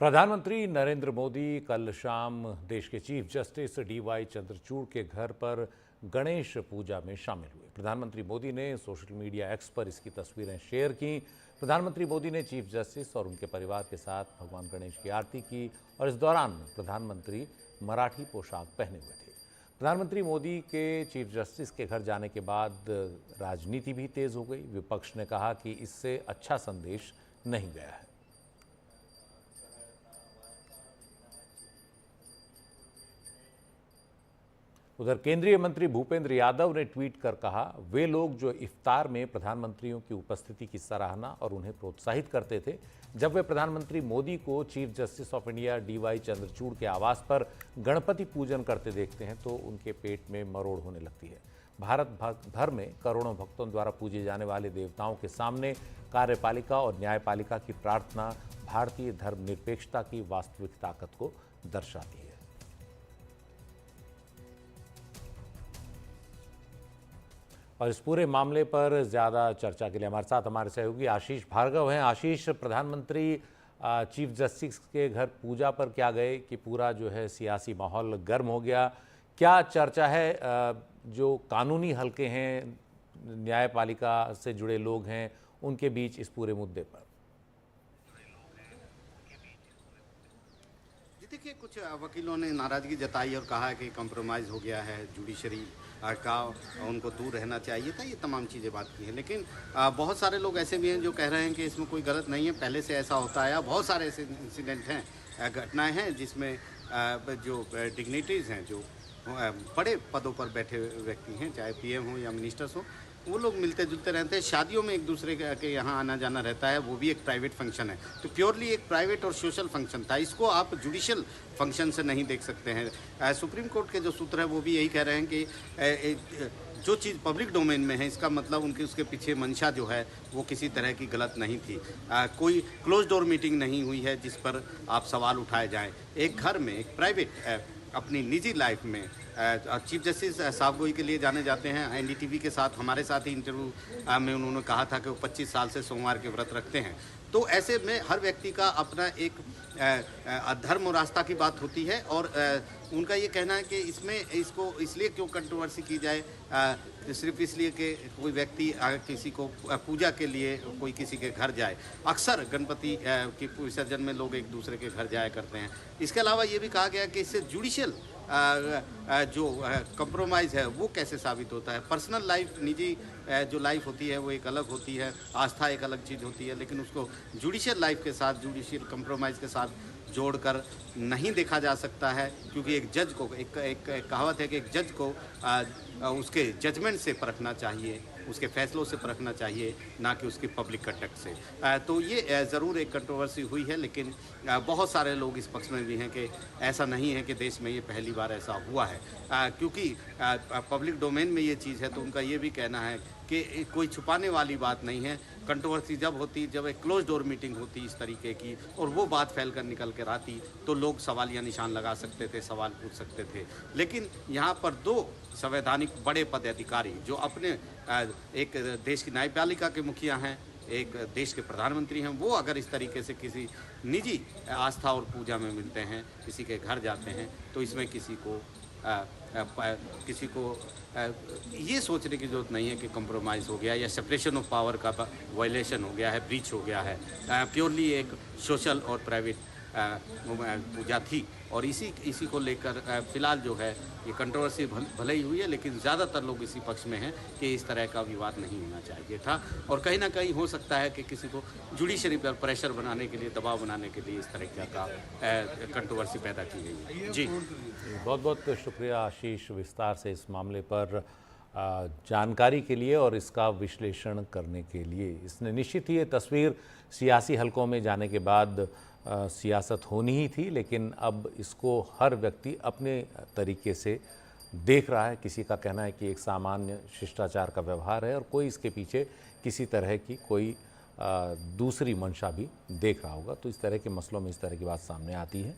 प्रधानमंत्री नरेंद्र मोदी कल शाम देश के चीफ जस्टिस डीवाई चंद्रचूड़ के घर पर गणेश पूजा में शामिल हुए। प्रधानमंत्री मोदी ने सोशल मीडिया एक्स पर इसकी तस्वीरें शेयर की। प्रधानमंत्री मोदी ने चीफ जस्टिस और उनके परिवार के साथ भगवान गणेश की आरती की और इस दौरान प्रधानमंत्री मराठी पोशाक पहने हुए थे। प्रधानमंत्री मोदी के चीफ जस्टिस के घर जाने के बाद राजनीति भी तेज हो गई। विपक्ष ने कहा कि इससे अच्छा संदेश नहीं गया है। उधर केंद्रीय मंत्री भूपेंद्र यादव ने ट्वीट कर कहा, वे लोग जो इफ्तार में प्रधानमंत्रियों की उपस्थिति की सराहना और उन्हें प्रोत्साहित करते थे, जब वे प्रधानमंत्री मोदी को chief justice of India DY Chandrachud के आवास पर गणपति पूजन करते देखते हैं तो उनके पेट में मरोड़ होने लगती है। भारत भर में करोड़ों भक्तों द्वारा पूजे जाने वाले देवताओं के सामने कार्यपालिका और न्यायपालिका की प्रार्थना भारतीय धर्मनिरपेक्षता की वास्तविक ताकत को दर्शाती है। और इस पूरे मामले पर ज़्यादा चर्चा के लिए हमारे साथ हमारे सहयोगी आशीष भार्गव हैं। आशीष, प्रधानमंत्री चीफ जस्टिस के घर पूजा पर क्या गए कि पूरा जो है सियासी माहौल गर्म हो गया? क्या चर्चा है? जो कानूनी हलके हैं, न्यायपालिका से जुड़े लोग हैं, उनके बीच इस पूरे मुद्दे पर? देखिए, कुछ वकीलों ने नाराजगी जताई और कहा कि कंप्रोमाइज़ हो गया है, जुडिशरी का उनको दूर रहना चाहिए था, ये तमाम चीज़ें बात की हैं। लेकिन बहुत सारे लोग ऐसे भी हैं जो कह रहे हैं कि इसमें कोई गलत नहीं है, पहले से ऐसा होता आया। बहुत सारे ऐसे इंसिडेंट हैं, घटनाएं हैं जिसमें जो डिग्निटीज़ हैं, जो बड़े पदों पर बैठे व्यक्ति हैं, चाहे पीएम हो या मिनिस्टर्स हो, वो लोग मिलते जुलते रहते हैं। शादियों में एक दूसरे के यहाँ आना जाना रहता है, वो भी एक प्राइवेट फंक्शन है। तो प्योरली एक प्राइवेट और सोशल फंक्शन था, इसको आप जुडिशियल फंक्शन से नहीं देख सकते हैं। सुप्रीम कोर्ट के जो सूत्र है वो भी यही कह रहे हैं कि जो चीज़ पब्लिक डोमेन में है, इसका मतलब उसके पीछे मंशा जो है वो किसी तरह की गलत नहीं थी। कोई क्लोज डोर मीटिंग नहीं हुई है जिस पर आप सवाल उठाए जाएँ। एक घर में, एक प्राइवेट अपनी निजी लाइफ में चीफ जस्टिस साहब गोई के लिए जाने जाते हैं। एनडीटीवी के साथ, हमारे साथ ही इंटरव्यू में उन्होंने कहा था कि वो 25 साल से सोमवार के व्रत रखते हैं। तो ऐसे में हर व्यक्ति का अपना एक धर्म और आस्था की बात होती है और उनका ये कहना है कि इसको इसलिए क्यों कंट्रोवर्सी की जाए, सिर्फ इसलिए कि कोई व्यक्ति किसी को पूजा के लिए कोई किसी के घर जाए। अक्सर गणपति के विसर्जन में लोग एक दूसरे के घर जाया करते हैं। इसके अलावा ये भी कहा गया कि इससे जुडिशियल जो कंप्रोमाइज़ है वो कैसे साबित होता है। पर्सनल लाइफ, निजी जो लाइफ होती है वो एक अलग होती है, आस्था एक अलग चीज़ होती है, लेकिन उसको जुडिशियल लाइफ के साथ, जुडिशियल कंप्रोमाइज़ के साथ जोड़कर नहीं देखा जा सकता है। क्योंकि एक जज को, एक कहावत है कि एक जज को उसके जजमेंट से परखना चाहिए, उसके फैसलों से परखना चाहिए, ना कि उसकी पब्लिक कंडक्ट से। तो ये ज़रूर एक कंट्रोवर्सी हुई है, लेकिन बहुत सारे लोग इस पक्ष में भी हैं कि ऐसा नहीं है कि देश में ये पहली बार ऐसा हुआ है। क्योंकि पब्लिक डोमेन में ये चीज़ है तो उनका ये भी कहना है कि कोई छुपाने वाली बात नहीं है। कंट्रोवर्सी जब एक क्लोज डोर मीटिंग होती इस तरीके की और वो बात फैल कर निकल कर आती तो लोग सवालिया निशान लगा सकते थे, सवाल पूछ सकते थे। लेकिन यहाँ पर दो संवैधानिक बड़े पदाधिकारी जो अपने एक देश की न्यायपालिका के मुखिया हैं, एक देश के प्रधानमंत्री हैं, वो अगर इस तरीके से किसी निजी आस्था और पूजा में मिलते हैं, किसी के घर जाते हैं, तो इसमें किसी को ये सोचने की ज़रूरत नहीं है कि कंप्रोमाइज़ हो गया या सेपरेशन ऑफ पावर का वायलेशन हो गया है, ब्रीच हो गया है। प्योरली एक सोशल और प्राइवेट पूजा थी और इसी को लेकर फिलहाल जो है ये कंट्रोवर्सी भले ही हुई है, लेकिन ज़्यादातर लोग इसी पक्ष में हैं कि इस तरह का विवाद नहीं होना चाहिए था और कहीं ना कहीं हो सकता है कि किसी को जुडिशरी पर प्रेशर बनाने के लिए, दबाव बनाने के लिए इस तरह का कंट्रोवर्सी पैदा की गई है। जी, बहुत बहुत शुक्रिया आशीष, विस्तार से इस मामले पर जानकारी के लिए और इसका विश्लेषण करने के लिए। इसने निश्चित ही ये तस्वीर सियासी हलकों में जाने के बाद सियासत होनी ही थी, लेकिन अब इसको हर व्यक्ति अपने तरीके से देख रहा है। किसी का कहना है कि एक सामान्य शिष्टाचार का व्यवहार है और कोई इसके पीछे किसी तरह की कोई दूसरी मंशा भी देख रहा होगा। तो इस तरह के मसलों में इस तरह की बात सामने आती है।